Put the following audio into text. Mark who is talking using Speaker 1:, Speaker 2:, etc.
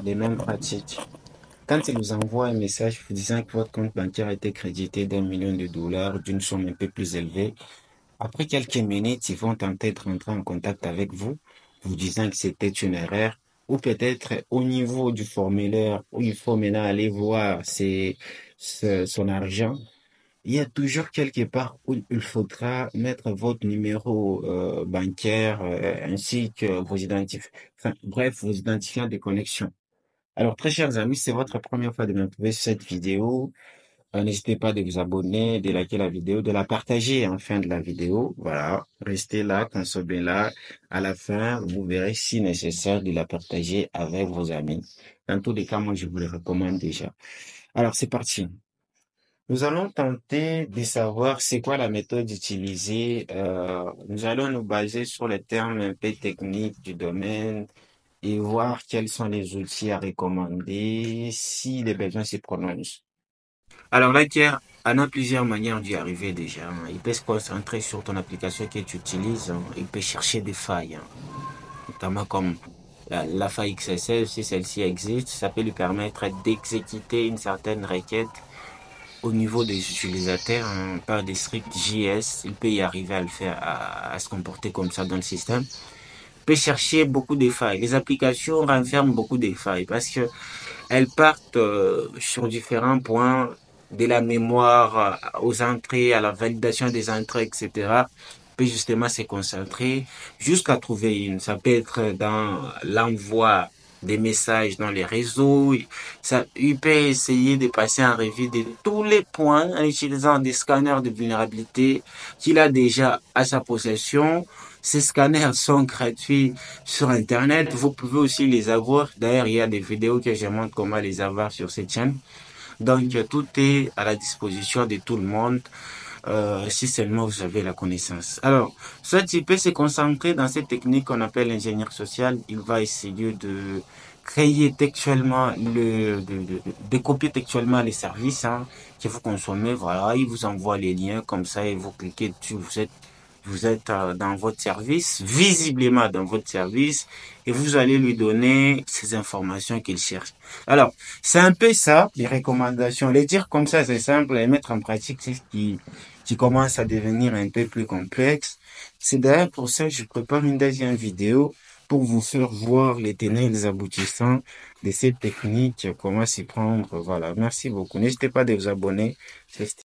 Speaker 1: les mêmes pratiques. Quand il vous envoie un message vous disant que votre compte bancaire a été crédité d'1 million de dollars, d'une somme un peu plus élevée, après quelques minutes, ils vont tenter de rentrer en contact avec vous, vous disant que c'était une erreur, ou peut-être au niveau du formulaire où il faut maintenant aller voir son argent. Il y a toujours quelque part où il faudra mettre votre numéro bancaire ainsi que enfin, bref, vos identifiants de connexion. Alors, très chers amis, c'est votre première fois de me trouver sur cette vidéo. N'hésitez pas de vous abonner, de liker la vidéo, de la partager en fin de la vidéo. Voilà, restez là, consommez là. À la fin, vous verrez si nécessaire de la partager avec vos amis. Dans tous les cas, moi, je vous le recommande déjà. Alors, c'est parti. Nous allons tenter de savoir c'est quoi la méthode utilisée. Nous allons nous baser sur les termes un peu techniques du domaine et voir quels sont les outils à recommander si les besoins se prononcent. Alors là, Pierre, on a plusieurs manières d'y arriver déjà. Il peut se concentrer sur ton application que tu utilises. Il peut chercher des failles, notamment comme la faille XSL, si celle-ci existe, ça peut lui permettre d'exécuter une certaine requête au niveau des utilisateurs par des scripts JS. Il peut y arriver à le faire, à se comporter comme ça dans le système. Il peut chercher beaucoup de failles. Les applications renferment beaucoup de failles parce que elles partent sur différents points, de la mémoire aux entrées, à la validation des entrées, etc. Peut justement se concentrer jusqu'à trouver une. Ça peut être dans l'envoi des messages dans les réseaux. Il peut essayer de passer en revue de tous les points en utilisant des scanners de vulnérabilité qu'il a déjà à sa possession. Ces scanners sont gratuits sur Internet. Vous pouvez aussi les avoir. D'ailleurs, il y a des vidéos que je montre comment les avoir sur cette chaîne. Donc, tout est à la disposition de tout le monde, si seulement vous avez la connaissance. Alors, soit il peut se concentrer dans cette technique qu'on appelle l'ingénieur social. Il va essayer de créer textuellement de copier textuellement les services que vous consommez. Voilà, il vous envoie les liens comme ça et vous cliquez dessus. Vous êtes dans votre service, visiblement dans votre service, et vous allez lui donner ces informations qu'il cherche. Alors, c'est un peu ça, les recommandations. Les dire comme ça, c'est simple, les mettre en pratique, c'est ce qui commence à devenir un peu plus complexe. C'est d'ailleurs pour ça que je prépare une deuxième vidéo pour vous faire voir les tenants et les aboutissants de cette technique, comment s'y prendre. Voilà, merci beaucoup. N'hésitez pas à vous abonner.